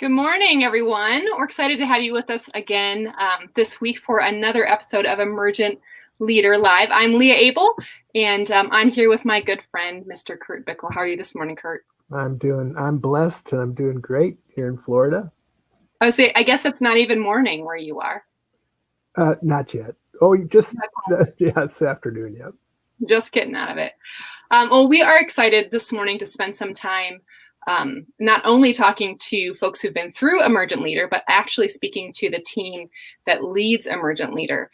Good morning, everyone. We're excited to have you with us again this week for another episode of Emergent Leader Live. I'm Leah Abel, and I'm here with my good friend, Mr. Kurt Bickel. How are you this morning, Kurt? I'm blessed. I'm doing great here in Florida. I guess it's not even morning where you are. Not yet. Oh, it's afternoon. Yep. Just getting out of it. Well, we are excited this morning to spend some time not only talking to folks who've been through Emergent Leader, but actually speaking to the team that leads Emergent Leader.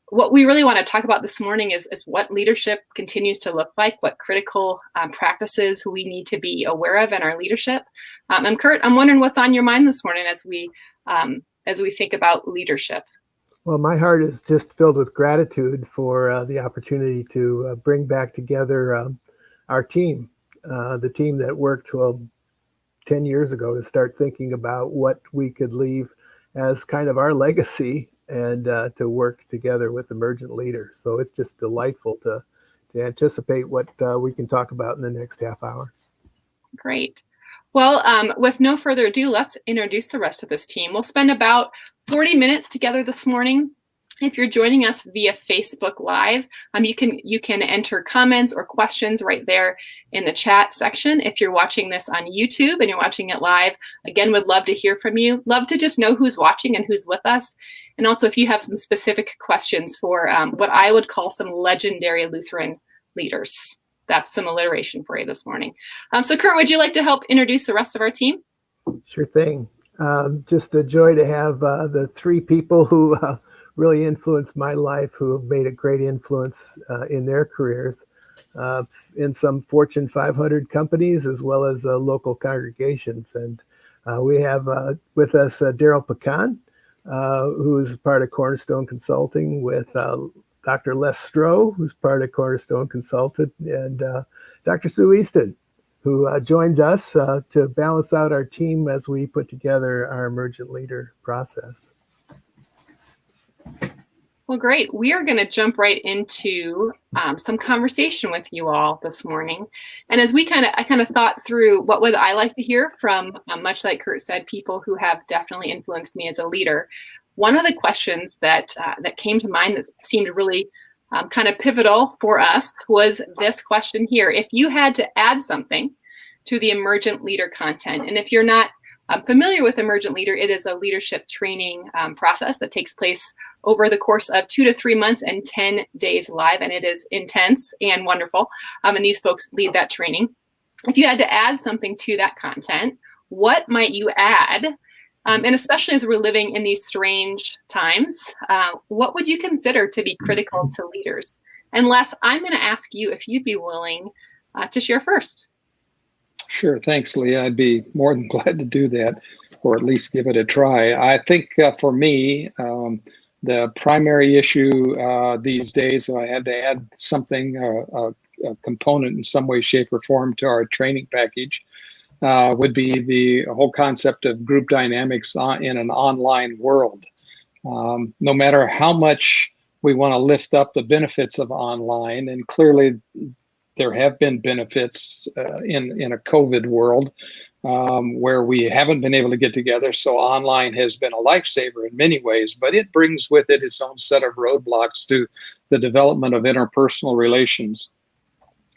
What we really want to talk about this morning is what leadership continues to look like, what critical practices we need to be aware of in our leadership. And Kurt, I'm wondering what's on your mind this morning as we think about leadership. Well, my heart is just filled with gratitude for the opportunity to bring back together our team, the team that worked 10 years ago to start thinking about what we could leave as kind of our legacy and to work together with Emergent Leader. So it's just delightful to anticipate what we can talk about in the next half hour. Great. Well, with no further ado, let's introduce the rest of this team. We'll spend about 40 minutes together this morning. If you're joining us via Facebook Live, you can enter comments or questions right there in the chat section. If you're watching this on YouTube and you're watching it live, again, would love to hear from you. Love to just know who's watching and who's with us. And also, if you have some specific questions for what I would call some legendary Lutheran leaders. That's some alliteration for you this morning. So Kurt, would you like to help introduce the rest of our team? Sure thing. Just a joy to have the three people who really influenced my life, who have made a great influence in their careers in some Fortune 500 companies as well as local congregations. And we have with us Daryl Pichan, who is part of Cornerstone Consulting, with Dr. Stroh, who's part of Cornerstone Consultant, and Dr. Eason, who joined us to balance out our team as we put together our Emergent Leader process. Well, great. We are going to jump right into some conversation with you all this morning. And as I kind of thought through what would I like to hear from, much like Kurt said, people who have definitely influenced me as a leader. One of the questions that came to mind that seemed really kind of pivotal for us was this question here. If you had to add something to the Emergent Leader content, and if you're not familiar with Emergent Leader, it is a leadership training process that takes place over the course of 2 to 3 months and 10 days live, and it is intense and wonderful. And these folks lead that training. If you had to add something to that content, what might you add? And especially as we're living in these strange times, what would you consider to be critical to leaders? And Les, I'm going to ask you if you'd be willing to share first. Sure. Thanks, Leah. I'd be more than glad to do that, or at least give it a try. I think for me, the primary issue these days, if I had to add something, a component in some way, shape, or form to our training package, would be the whole concept of group dynamics in an online world. No matter how much we want to lift up the benefits of online, and clearly there have been benefits in a COVID world where we haven't been able to get together. So online has been a lifesaver in many ways, but it brings with it its own set of roadblocks to the development of interpersonal relations.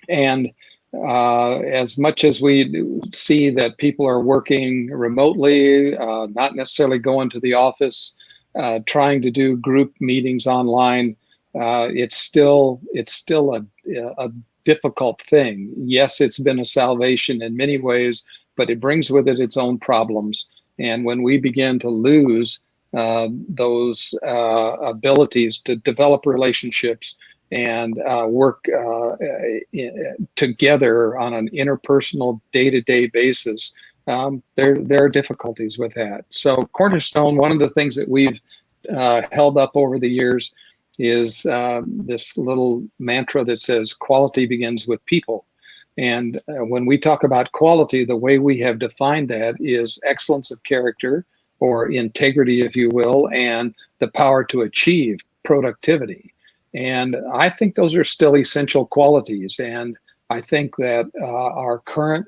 And as much as we see that people are working remotely, not necessarily going to the office, trying to do group meetings online, it's still a difficult thing. Yes, it's been a salvation in many ways, but it brings with it its own problems. And when we begin to lose those abilities to develop relationships and work together on an interpersonal day-to-day basis, there are difficulties with that. So Cornerstone, one of the things that we've held up over the years is this little mantra that says quality begins with people. And when we talk about quality, the way we have defined that is excellence of character, or integrity, if you will, and the power to achieve productivity. And I think those are still essential qualities. And I think that our current,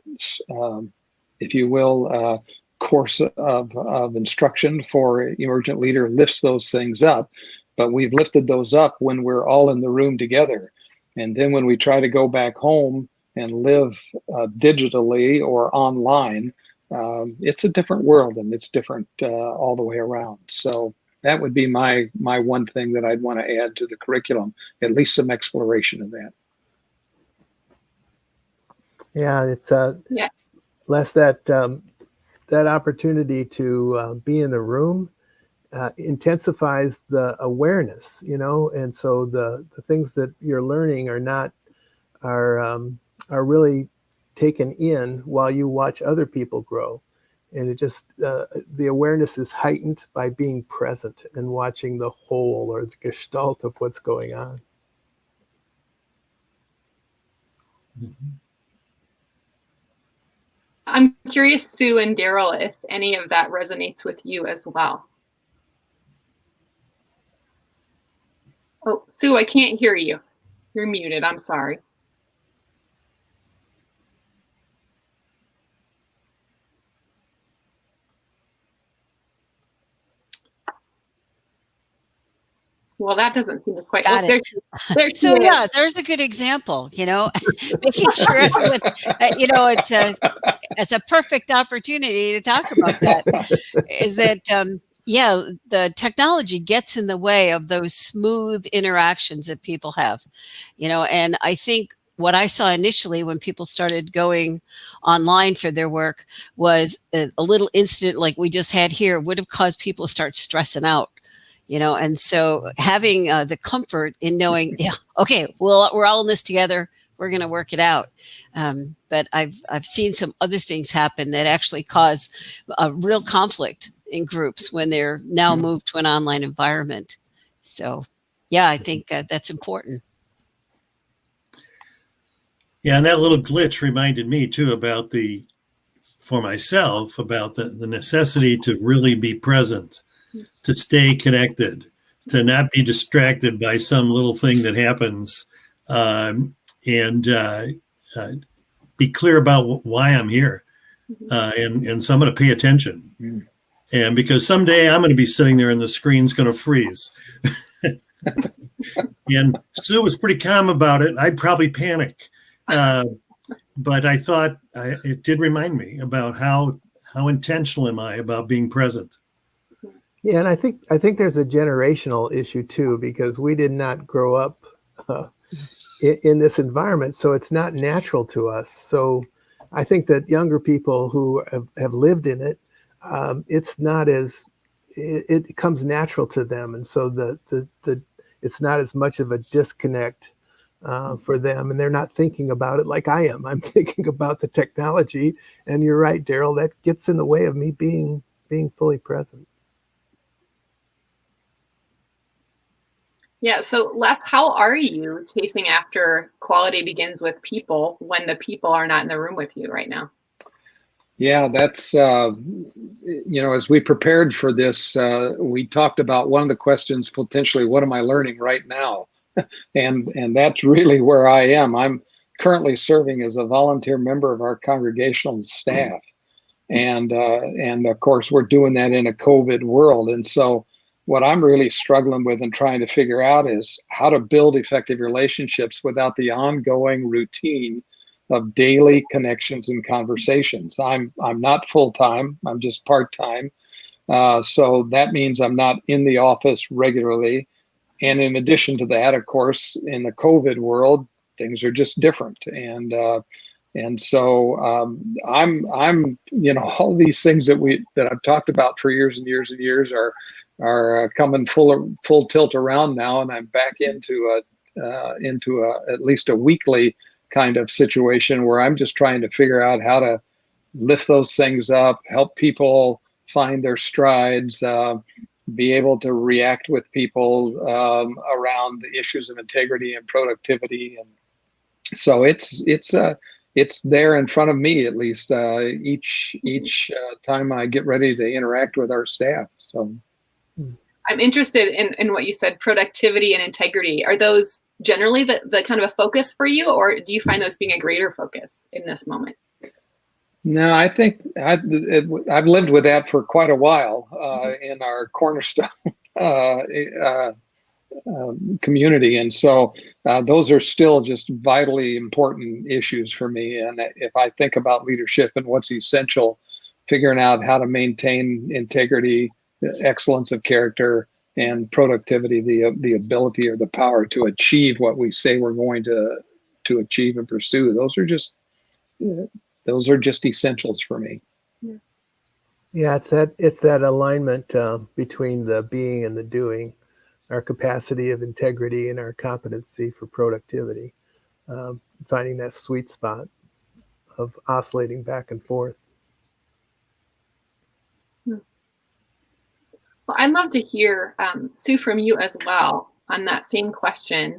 if you will, course of instruction for Emergent Leader lifts those things up, but we've lifted those up when we're all in the room together. And then when we try to go back home and live digitally or online, it's a different world, and it's different all the way around. So that would be my one thing that I'd want to add to the curriculum, at least some exploration of that. Yeah, it's Yeah. less that that opportunity to be in the room intensifies the awareness, and so the things that you're learning are really taken in while you watch other people grow. And it just, the awareness is heightened by being present and watching the whole or the gestalt of what's going on. Mm-hmm. I'm curious, Sue and Daryl, if any of that resonates with you as well. Oh, Sue, I can't hear you. You're muted. I'm sorry. Well, that doesn't seem to quite. Got it. So yeah, there's a good example. Making sure everyone, it's a perfect opportunity to talk about that. Is that the technology gets in the way of those smooth interactions that people have, and I think what I saw initially when people started going online for their work was a little incident like we just had here would have caused people to start stressing out. And so having the comfort in knowing, okay, we're all in this together. We're going to work it out. But I've seen some other things happen that actually cause a real conflict in groups when they're now moved to an online environment. So, yeah, I think that's important. Yeah, and that little glitch reminded me too for myself, about the necessity to really be present, to stay connected, to not be distracted by some little thing that happens, and be clear about why I'm here. And so I'm going to pay attention. And because someday I'm going to be sitting there and the screen's going to freeze. And Sue was pretty calm about it. I'd probably panic. But I thought it did remind me about how intentional am I about being present. Yeah, and I think there's a generational issue too, because we did not grow up in this environment, so it's not natural to us. So I think that younger people who have lived in it, it's not as it comes natural to them, and so the it's not as much of a disconnect for them, and they're not thinking about it like I am. I'm thinking about the technology, and you're right, Daryl, that gets in the way of me being fully present. Yeah. So Les, how are you chasing after quality begins with people when the people are not in the room with you right now? Yeah, that's, as we prepared for this, we talked about one of the questions, potentially, what am I learning right now? And that's really where I am. I'm currently serving as a volunteer member of our congregational staff. And of course, we're doing that in a COVID world. And so what I'm really struggling with and trying to figure out is how to build effective relationships without the ongoing routine of daily connections and conversations. I'm not full-time, I'm just part-time. So that means I'm not in the office regularly. And in addition to that, of course, in the COVID world, things are just different. And so I'm all these things that I've talked about for years and years and years are coming full tilt around now, and I'm back into at least a weekly kind of situation where I'm just trying to figure out how to lift those things up, help people find their strides, be able to react with people around the issues of integrity and productivity. And so it's there in front of me, at least each time I get ready to interact with our staff. So I'm interested in what you said, productivity and integrity. Are those generally the kind of a focus for you, or do you find those being a greater focus in this moment? No, I think I've lived with that for quite a while in our Cornerstone uh, uh, community. And so those are still just vitally important issues for me. And if I think about leadership and what's essential, figuring out how to maintain integrity, excellence of character, and productivity, the ability or the power to achieve what we say we're going to achieve and pursue, those are just essentials for me. Yeah, it's that alignment between the being and the doing, our capacity of integrity and our competency for productivity, finding that sweet spot of oscillating back and forth. Well, I'd love to hear, Sue, from you as well on that same question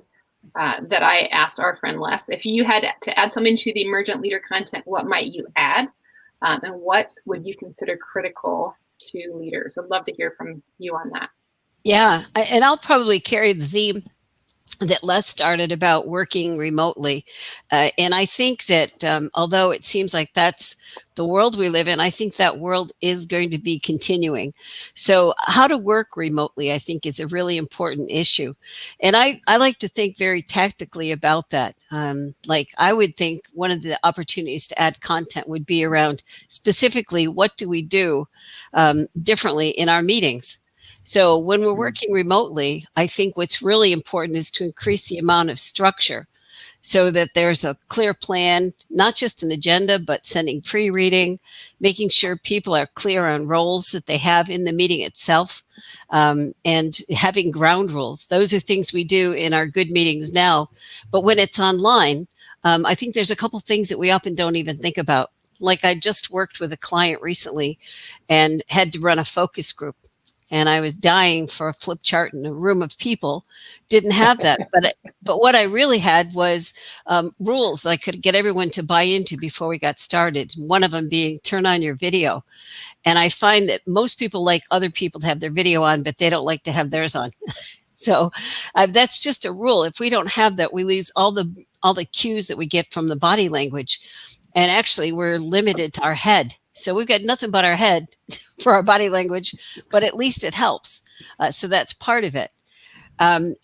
that I asked our friend Les. If you had to add something to the Emergent Leader content, what might you add? And what would you consider critical to leaders? I'd love to hear from you on that. Yeah, and I'll probably carry the theme that Les started about working remotely. And I think that although it seems like that's the world we live in, I think that world is going to be continuing. So how to work remotely, I think, is a really important issue. And I like to think very tactically about that. Like I would think one of the opportunities to add content would be around specifically what do we do differently in our meetings. So when we're working remotely, I think what's really important is to increase the amount of structure so that there's a clear plan, not just an agenda, but sending pre-reading, making sure people are clear on roles that they have in the meeting itself, and having ground rules. Those are things we do in our good meetings now. But when it's online, I think there's a couple things that we often don't even think about. Like I just worked with a client recently and had to run a focus group. And I was dying for a flip chart in a room of people. Didn't have that. But what I really had was rules that I could get everyone to buy into before we got started. One of them being turn on your video. And I find that most people like other people to have their video on, but they don't like to have theirs on. So that's just a rule. If we don't have that, we lose all the cues that we get from the body language. And actually, we're limited to our head. So we've got nothing but our head for our body language, but at least it helps. So that's part of it.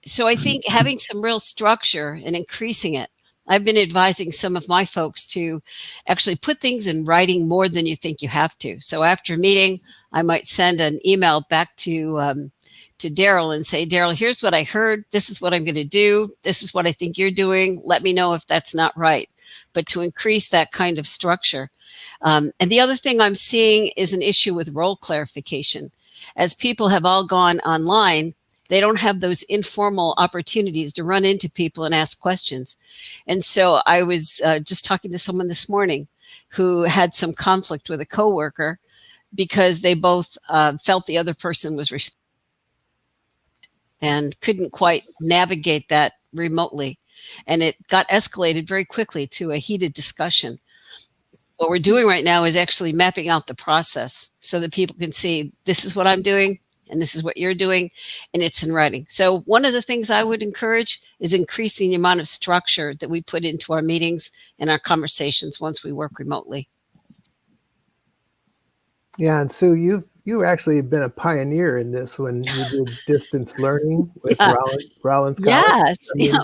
So I think having some real structure and increasing it. I've been advising some of my folks to actually put things in writing more than you think you have to. So after a meeting, I might send an email back to Daryl and say, Daryl, here's what I heard. This is what I'm going to do. This is what I think you're doing. Let me know if that's not right. But to increase that kind of structure. And the other thing I'm seeing is an issue with role clarification. As people have all gone online, they don't have those informal opportunities to run into people and ask questions. And so I was just talking to someone this morning who had some conflict with a coworker because they both felt the other person was responsible and couldn't quite navigate that remotely. And it got escalated very quickly to a heated discussion. What we're doing right now is actually mapping out the process so that people can see this is what I'm doing and this is what you're doing, and it's in writing. So one of the things I would encourage is increasing the amount of structure that we put into our meetings and our conversations once we work remotely. Yeah, and Sue, you've actually been a pioneer in this when you did distance learning with Rollins College. Yes. I mean,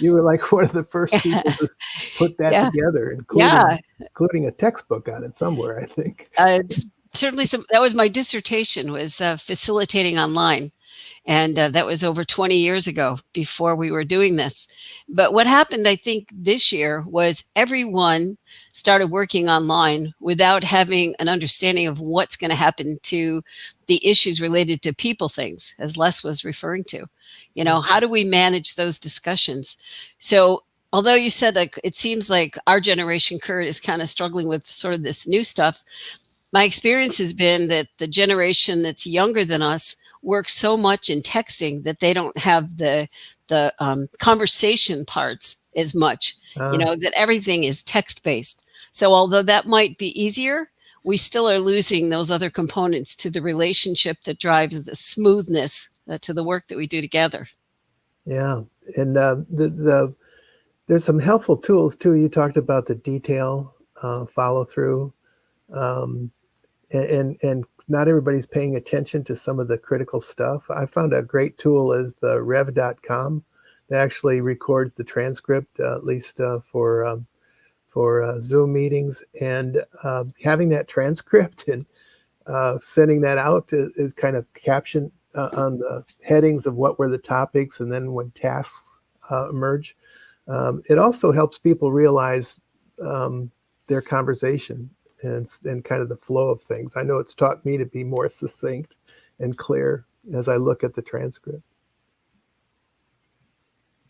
you were like one of the first people to put that together, including a textbook on it somewhere, I think. Certainly, that was my dissertation, was facilitating online. And that was over 20 years ago before we were doing this. But what happened, I think, this year was everyone started working online without having an understanding of what's going to happen to the issues related to people things, as Les was referring to. You know, how do we manage those discussions? So although you said like it seems like our generation, Kurt, is kind of struggling with sort of this new stuff, my experience has been that the generation that's younger than us work so much in texting that they don't have the conversation parts as much, that everything is text based. So although that might be easier, we still are losing those other components to the relationship that drives the smoothness to the work that we do together. Yeah. And there's some helpful tools too. You talked about the detail follow through. And not everybody's paying attention to some of the critical stuff. I found a great tool is the rev.com that actually records the transcript, at least for Zoom meetings. And having that transcript and sending that out is kind of caption on the headings of what were the topics, and then when tasks emerge. It also helps people realize their conversation and kind of the flow of things. I know it's taught me to be more succinct and clear as I look at the transcript.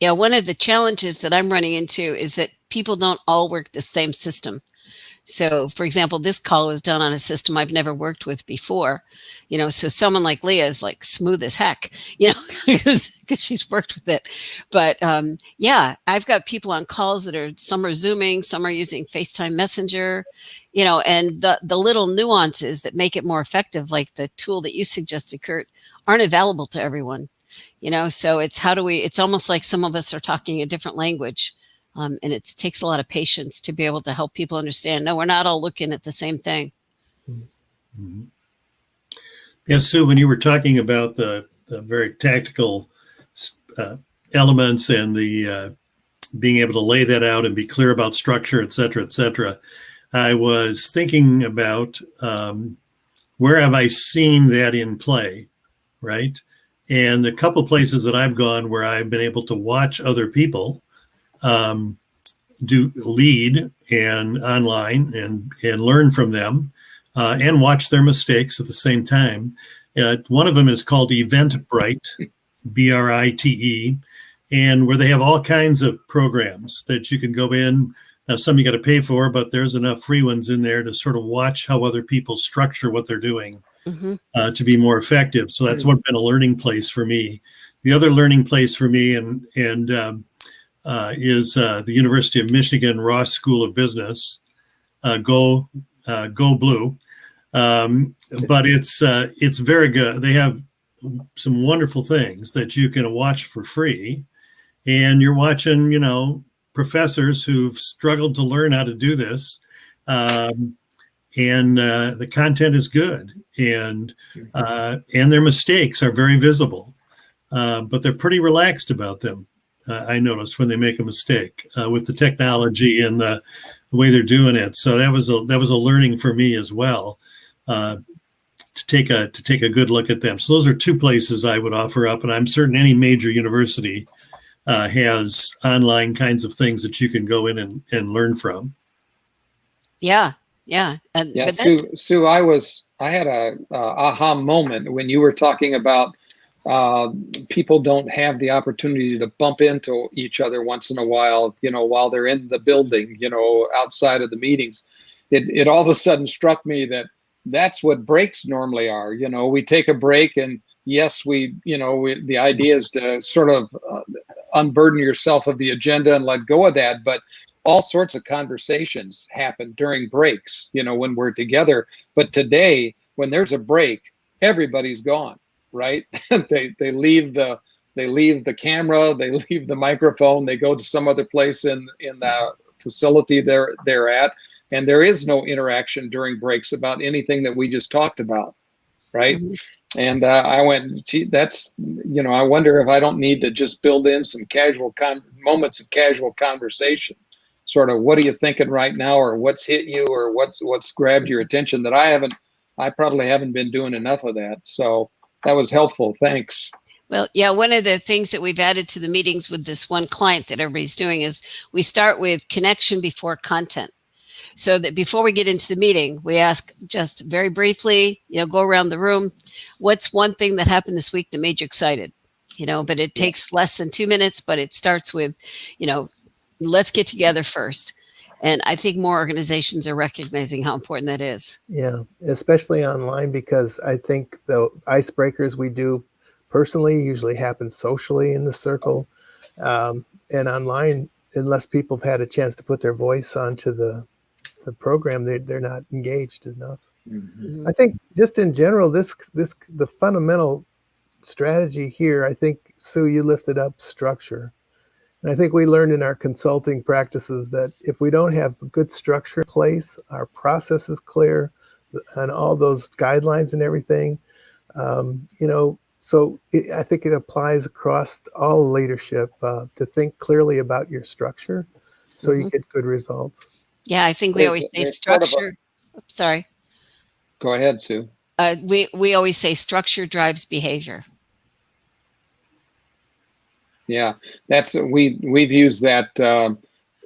Yeah, one of the challenges that I'm running into is that people don't all work the same system. So, for example, this call is done on a system I've never worked with before, so someone like Leah is like smooth as heck, because she's worked with it. But yeah, I've got people on calls that some are Zooming, some are using FaceTime Messenger, and the little nuances that make it more effective, like the tool that you suggested, Kurt, aren't available to everyone, so it's almost like some of us are talking a different language. And it takes a lot of patience to be able to help people understand, no, we're not all looking at the same thing. Mm-hmm. Yeah, Sue, when you were talking about the very tactical elements and the being able to lay that out and be clear about structure, et cetera, I was thinking about where have I seen that in play, right? And a couple places that I've gone where I've been able to watch other people do lead and online and learn from them and watch their mistakes at the same time. One of them is called Eventbrite, Brite, and where they have all kinds of programs that you can go in. Now, some you got to pay for, but there's enough free ones in there to sort of watch how other people structure what they're doing to be more effective. So that's been a learning place for me. The other learning place for me is the University of Michigan Ross School of Business. Go Blue! But it's very good. They have some wonderful things that you can watch for free, and you're watching, professors who've struggled to learn how to do this, and the content is good, and their mistakes are very visible, but they're pretty relaxed about them. I noticed when they make a mistake with the technology and the way they're doing it. So that was a learning for me as well, to take a good look at them. So those are two places I would offer up, and I'm certain any major university has online kinds of things that you can go in and learn from. Yeah. Sue, I had a aha moment when you were talking about people don't have the opportunity to bump into each other once in a while, while they're in the building, outside of the meetings. It all of a sudden struck me that that's what breaks normally are. We take a break, and yes, the idea is to sort of unburden yourself of the agenda and let go of that. But all sorts of conversations happen during breaks, when we're together. But today, when there's a break, everybody's gone. Right? they leave the camera, they leave the microphone, they go to some other place in the facility they're at, and there is no interaction during breaks about anything that we just talked about, right? Mm-hmm. And I went, gee, that's, I wonder if I don't need to just build in some casual moments of casual conversation. Sort of, what are you thinking right now, or what's hit you, or what's grabbed your attention that I probably haven't been doing enough of that. So that was helpful. Thanks. Well, yeah, one of the things that we've added to the meetings with this one client that everybody's doing is we start with connection before content. So that before we get into the meeting, we ask just very briefly, go around the room. What's one thing that happened this week that made you excited? But it takes less than 2 minutes, but it starts with, let's get together first. And I think more organizations are recognizing how important that is. Yeah, especially online, because I think the icebreakers we do personally usually happen socially in the circle. And online, unless people have had a chance to put their voice onto the program, they're not engaged enough. Mm-hmm. I think just in general, the fundamental strategy here, I think, Sue, you lifted up structure. I think we learned in our consulting practices that if we don't have good structure in place, our process is clear, and all those guidelines and everything, I think it applies across all leadership to think clearly about your structure so you get good results. Yeah, I think we always say structure. Sorry. Go ahead, Sue. We always say structure drives behavior. Yeah, we've used that.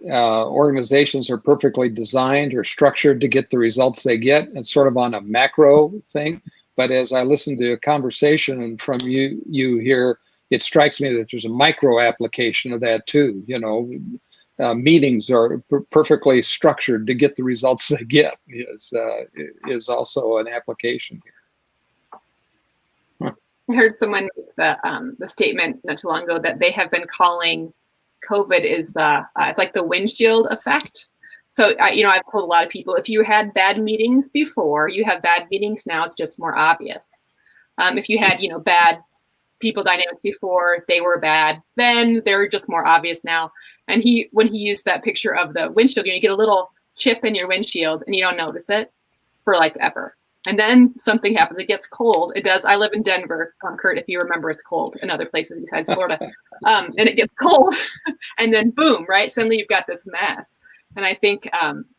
Organizations are perfectly designed or structured to get the results they get. It's sort of on a macro thing. But as I listen to a conversation and from you here, it strikes me that there's a micro application of that too. Meetings are perfectly structured to get the results they get is also an application here. I heard someone make the statement not too long ago that they have been calling COVID is it's like the windshield effect. So, I've told a lot of people, if you had bad meetings before, you have bad meetings now, it's just more obvious. If you had, bad people dynamics before, they were bad, then they're just more obvious now. And when he used that picture of the windshield, you get a little chip in your windshield and you don't notice it for like ever. And then something happens. It gets cold. It does. I live in Denver, Kurt, if you remember, it's cold in other places besides Florida. And it gets cold and then boom, right? Suddenly you've got this mess. And I think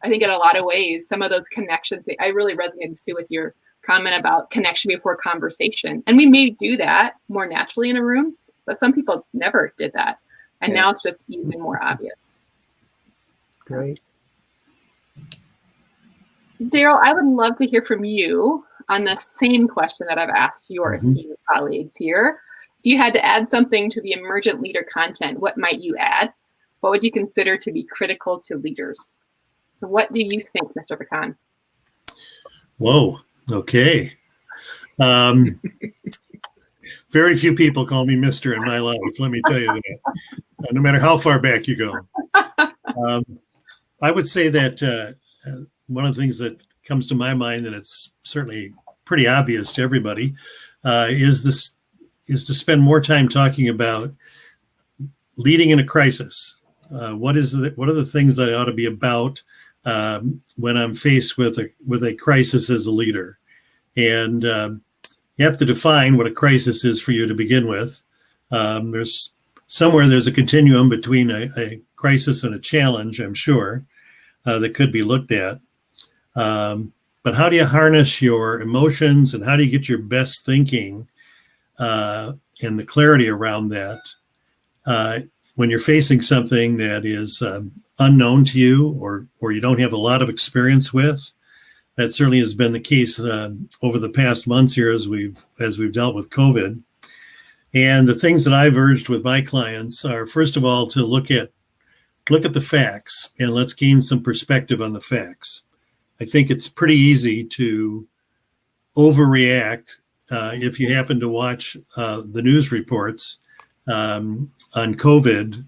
in a lot of ways, some of those connections, I really resonated too with your comment about connection before conversation. And we may do that more naturally in a room, but some people never did that. And now it's just even more obvious. Great. Daryl, I would love to hear from you on the same question that I've asked your esteemed colleagues here. If you had to add something to the Emergent Leader content, what might you add? What would you consider to be critical to leaders? So what do you think, Mr. Pichan? Whoa, okay. Very few people call me Mr. in my life, let me tell you that, no matter how far back you go. I would say that one of the things that comes to my mind, and it's certainly pretty obvious to everybody, is to spend more time talking about leading in a crisis. What are the things that I ought to be about when I'm faced with a crisis as a leader? And you have to define what a crisis is for you to begin with. There's a continuum between a crisis and a challenge, I'm sure, that could be looked at. But how do you harness your emotions and how do you get your best thinking and the clarity around that when you're facing something that is unknown to you or you don't have a lot of experience with? That certainly has been the case over the past months here as we've dealt with COVID. And the things that I've urged with my clients are, first of all, to look at the facts and let's gain some perspective on the facts. I think it's pretty easy to overreact if you happen to watch the news reports on COVID,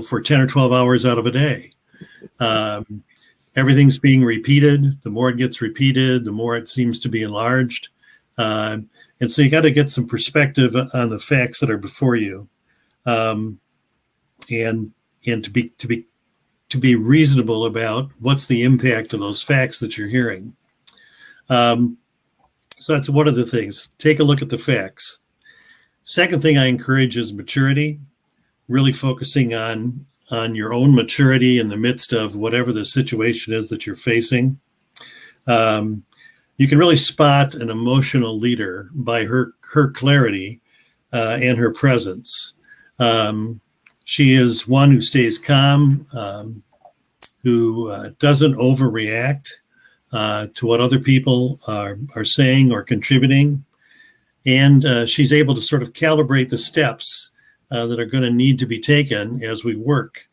for 10 or 12 hours out of a day. Everything's being repeated. The more it gets repeated, the more it seems to be enlarged. And so you got to get some perspective on the facts that are before you, and to be reasonable about what's the impact of those facts that you're hearing. So that's one of the things. Take a look at the facts. Second thing I encourage is maturity, really focusing on your own maturity in the midst of whatever the situation is that you're facing. You can really spot an emotional leader by her clarity and her presence. She is one who stays calm, who doesn't overreact to what other people are saying or contributing. And she's able to sort of calibrate the steps that are going to need to be taken as we work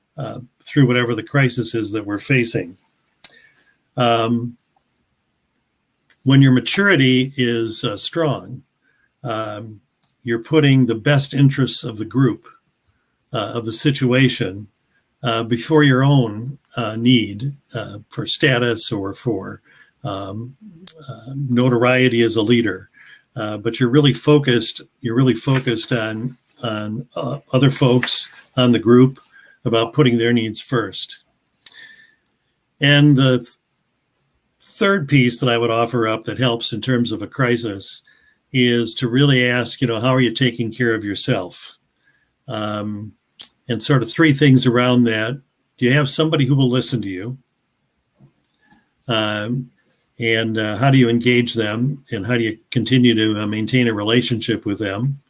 through whatever the crisis is that we're facing. When your maturity is strong, you're putting the best interests of the group, of the situation, before your own need for status or for notoriety as a leader. But you're really focused on other folks on the group about putting their needs first. And the third piece that I would offer up that helps in terms of a crisis is to really ask, how are you taking care of yourself? And sort of three things around that. Do you have somebody who will listen to you? And how do you engage them? And how do you continue to maintain a relationship with them?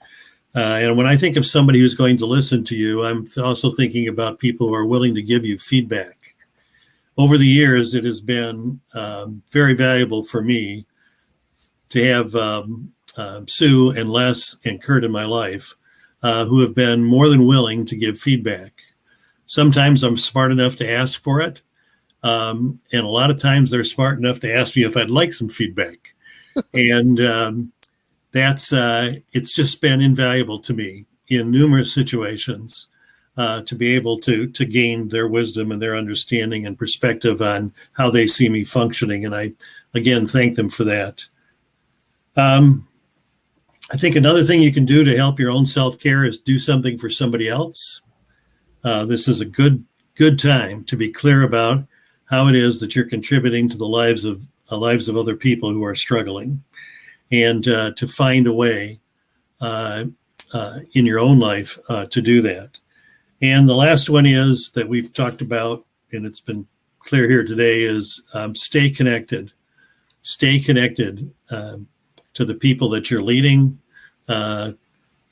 And when I think of somebody who's going to listen to you, I'm also thinking about people who are willing to give you feedback. Over the years, it has been very valuable for me to have Sue and Les and Kurt in my life who have been more than willing to give feedback. Sometimes I'm smart enough to ask for it. And a lot of times they're smart enough to ask me if I'd like some feedback. And it's just been invaluable to me in numerous situations to be able to gain their wisdom and their understanding and perspective on how they see me functioning. And I, again, thank them for that. I think another thing you can do to help your own self-care is do something for somebody else. This is a good time to be clear about how it is that you're contributing to the lives of other people who are struggling, and to find a way in your own life to do that. And the last one is that we've talked about, and it's been clear here today, is stay connected. Stay connected to the people that you're leading, and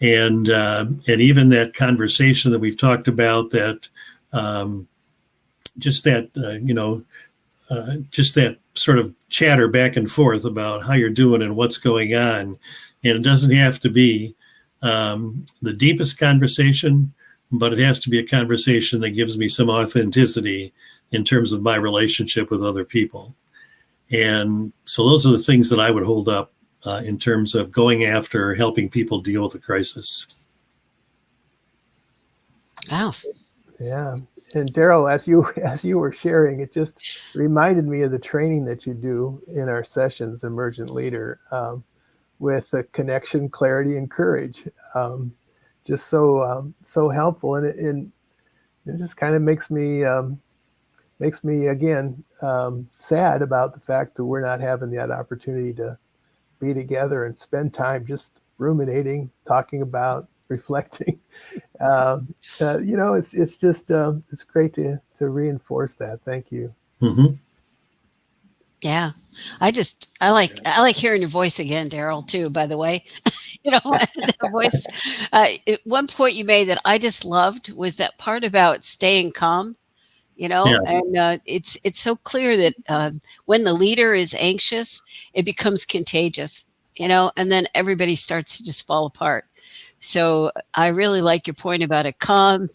even that conversation that we've talked about, that just that sort of chatter back and forth about how you're doing and what's going on. And it doesn't have to be the deepest conversation, but it has to be a conversation that gives me some authenticity in terms of my relationship with other people. And so those are the things that I would hold up in terms of going after helping people deal with a crisis. Wow. Yeah. And Daryl, as you were sharing, it just reminded me of the training that you do in our sessions, Emergent Leader, with the connection, clarity, and courage. Just so helpful, and it just kind of makes me again sad about the fact that we're not having that opportunity to be together and spend time just ruminating, talking about, reflecting. It's just it's great to reinforce that. Thank you. Mm-hmm. Yeah, I like hearing your voice again, Daryl, too, by the way. The voice. At one point you made that I just loved was that part about staying calm, Yeah. and it's so clear that when the leader is anxious, it becomes contagious, and then everybody starts to just fall apart. So I really like your point about a calm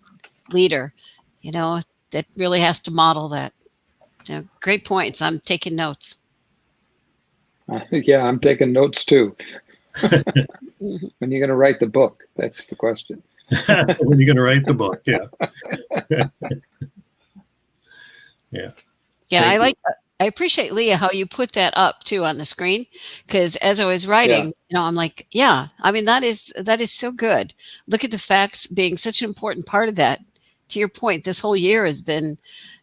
leader, that really has to model that. So great points. I'm taking notes. Yeah, I'm taking notes too. When you're going to write the book, that's the question. When you're going to write the book, yeah. Yeah. Yeah, I appreciate, Leah, how you put that up too on the screen, because as I was writing, I'm like, yeah, I mean, that is so good. Look at the facts being such an important part of that. To your point, this whole year has been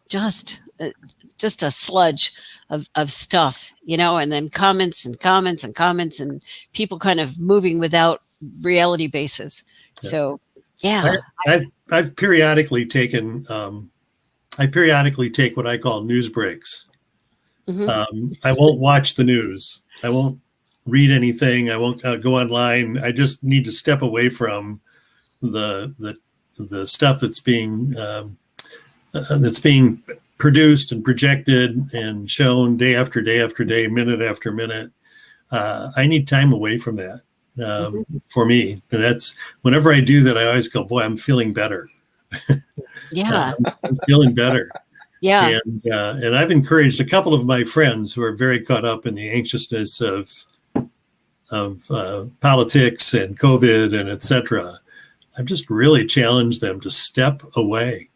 just a sludge of stuff, and then comments and people kind of moving without reality bases. Yeah. So, yeah. I've periodically taken, I periodically take what I call news breaks. Mm-hmm. I won't watch the news. I won't read anything. I won't go online. I just need to step away from the stuff that's being produced and projected and shown day after day after day, minute after minute. I need time away from that. For me, that's whenever I do that, I always go, boy, I'm feeling better. Yeah. I'm feeling better. Yeah. And I've encouraged a couple of my friends who are very caught up in the anxiousness of politics and COVID and et cetera. I've just really challenged them to step away,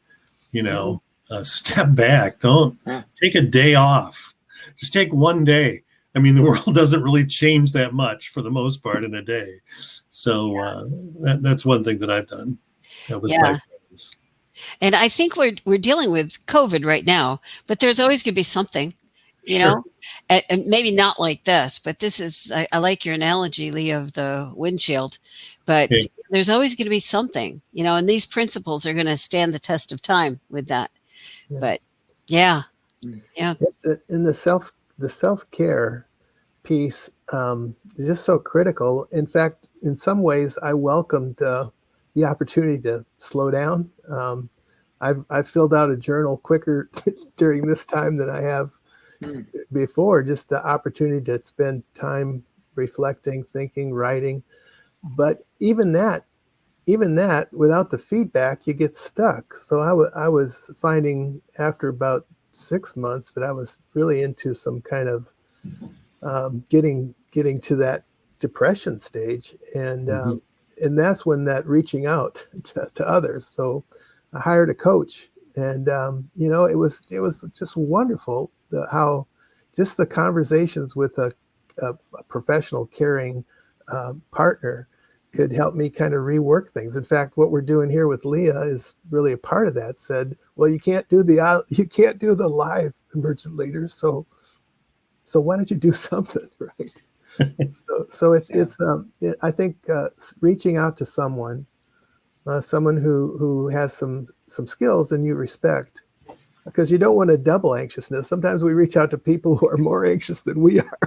step back. Don't take a day off. Just take one day. I mean, the world doesn't really change that much for the most part in a day. So that's one thing that I've done with my friends. And I think we're dealing with COVID right now, but there's always going to be something, you know, and maybe not like this, but this is, I like your analogy, Lee, of the windshield, but there's always going to be something, you know, and these principles are going to stand the test of time with that. Yeah. But yeah. It's in the self-care piece is just so critical. In fact, in some ways, I welcomed the opportunity to slow down. I've filled out a journal quicker during this time than I have before. Just the opportunity to spend time reflecting, thinking, writing. But even that, without the feedback, you get stuck. So I was finding after about 6 months that I was really into some kind of getting to that depression stage, and that's when that reaching out to others. So I hired a coach, and you know, it was just wonderful how just the conversations with a professional, caring partner could help me kind of rework things. In fact, what we're doing here with Leah is really a part of that. Said, well, you can't do the live Emergent Leaders, so why don't you do something, right? so it's I think reaching out to someone who has some skills and you respect, because you don't want a double anxiousness. Sometimes we reach out to people who are more anxious than we are.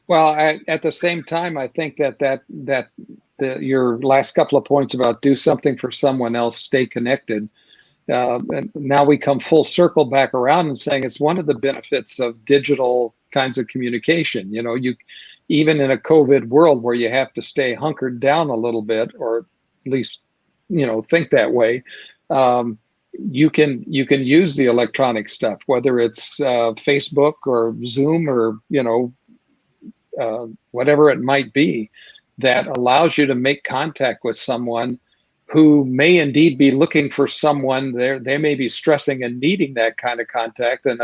Well, at the same time, I think that your last couple of points about do something for someone else, stay connected. And now we come full circle back around and saying it's one of the benefits of digital kinds of communication. You know, even in a COVID world where you have to stay hunkered down a little bit, or at least, you know, think that way. You can use the electronic stuff, whether it's Facebook or Zoom or, you know, whatever it might be, that allows you to make contact with someone who may indeed be looking for someone. They may be stressing and needing that kind of contact, and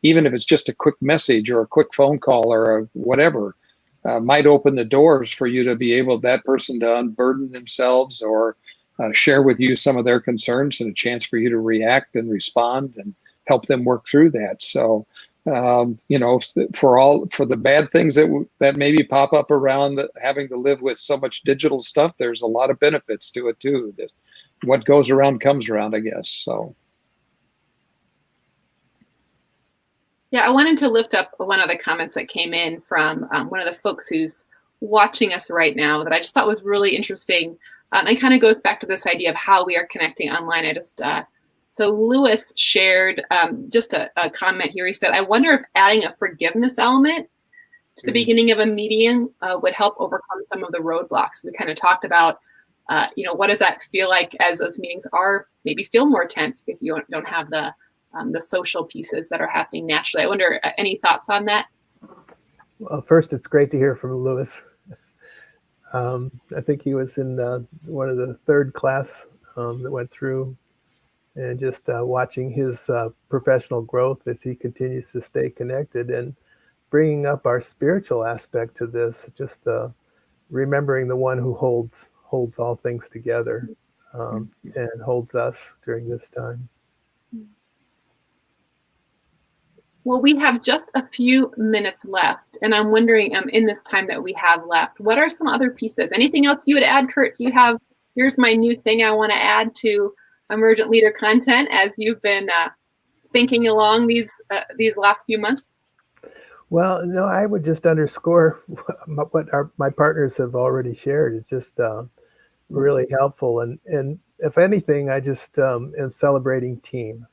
even if it's just a quick message or a quick phone call or whatever, might open the doors for you to be able, that person to unburden themselves or share with you some of their concerns, and a chance for you to react and respond and help them work through that. So, you know, for the bad things that maybe pop up around having to live with so much digital stuff, there's a lot of benefits to it too. That what goes around comes around, I guess. So. Yeah, I wanted to lift up one of the comments that came in from one of the folks who's watching us right now that I just thought was really interesting, and kind of goes back to this idea of how we are connecting online. So Lewis shared just a comment here. He said, I wonder if adding a forgiveness element to the beginning of a meeting would help overcome some of the roadblocks. We kind of talked about, you know, what does that feel like as those meetings maybe feel more tense because you don't have the social pieces that are happening naturally. I wonder, any thoughts on that? Well, first, it's great to hear from Lewis. I think he was in one of the third class that went through, and just watching his professional growth as he continues to stay connected and bringing up our spiritual aspect to this, just remembering the one who holds all things together and holds us during this time. Well, we have just a few minutes left, and I'm wondering, in this time that we have left, what are some other pieces? Anything else you would add, Kurt? Do you have, here's my new thing I want to add to Emergent Leader content as you've been thinking along these last few months? Well, no, I would just underscore what my partners have already shared. It's just really helpful. And if anything, I just am celebrating team,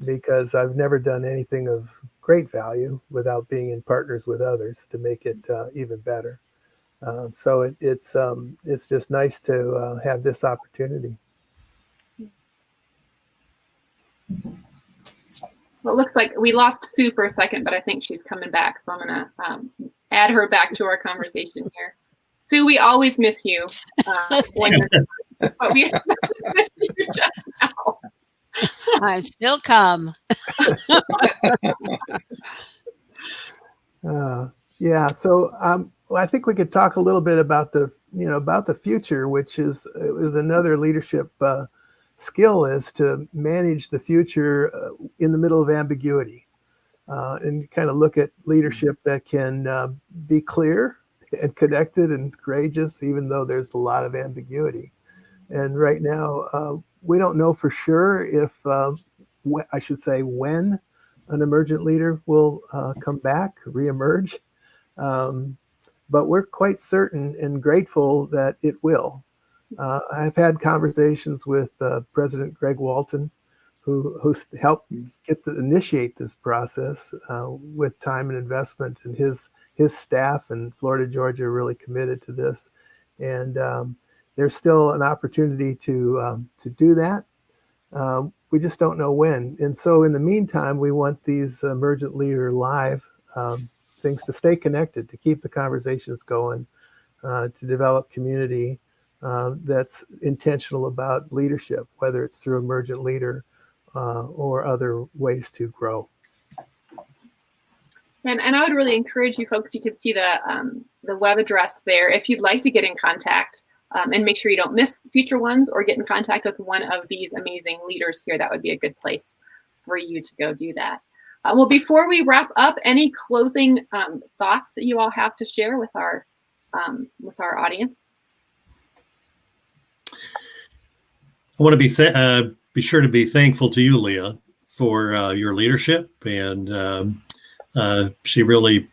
because I've never done anything of great value without being in partners with others to make it even better. So it's just nice to have this opportunity. Well, it looks like we lost Sue for a second, but I think she's coming back. So I'm going to add her back to our conversation here. Sue, we always miss you. But we miss you just now. I'm still calm. Yeah. So I think we could talk a little bit about the future, which is another leadership skill, is to manage the future in the middle of ambiguity, and kind of look at leadership that can be clear and connected and courageous, even though there's a lot of ambiguity. And right now, we don't know for sure if, I should say, when an emergent leader will come back, reemerge. But we're quite certain and grateful that it will. I've had conversations with President Greg Walton, who helped initiate this process with time and investment, and his staff and Florida Georgia are really committed to this. And there's still an opportunity to do that. We just don't know when. And so in the meantime, we want these Emergent Leader Live things to stay connected, to keep the conversations going, to develop community that's intentional about leadership, whether it's through Emergent Leader or other ways to grow. And I would really encourage you folks, you can see the web address there if you'd like to get in contact, and make sure you don't miss future ones or get in contact with one of these amazing leaders here. That would be a good place for you to go do that. Well, before we wrap up, any closing thoughts that you all have to share with our audience? I want to be sure to be thankful to you, Leah, for your leadership, and she really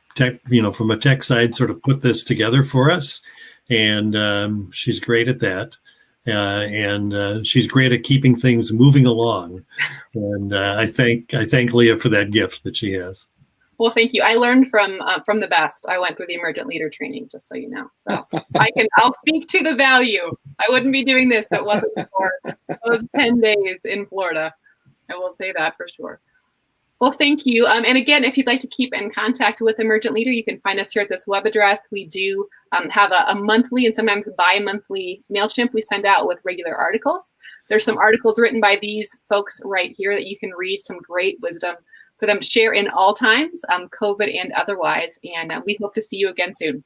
from a tech side, sort of put this together for us, and she's great at that. And she's great at keeping things moving along, and I thank Leah for that gift that she has. Well, thank you. I learned from the best. I went through the Emergent Leader training, just so you know. So I'll speak to the value. I wouldn't be doing this if it wasn't for those 10 days in Florida. I will say that for sure. Well, thank you. And again, if you'd like to keep in contact with Emergent Leader, you can find us here at this web address. We do have a monthly and sometimes bi-monthly MailChimp we send out with regular articles. There's some articles written by these folks right here that you can read, some great wisdom for them to share in all times, COVID and otherwise. And we hope to see you again soon.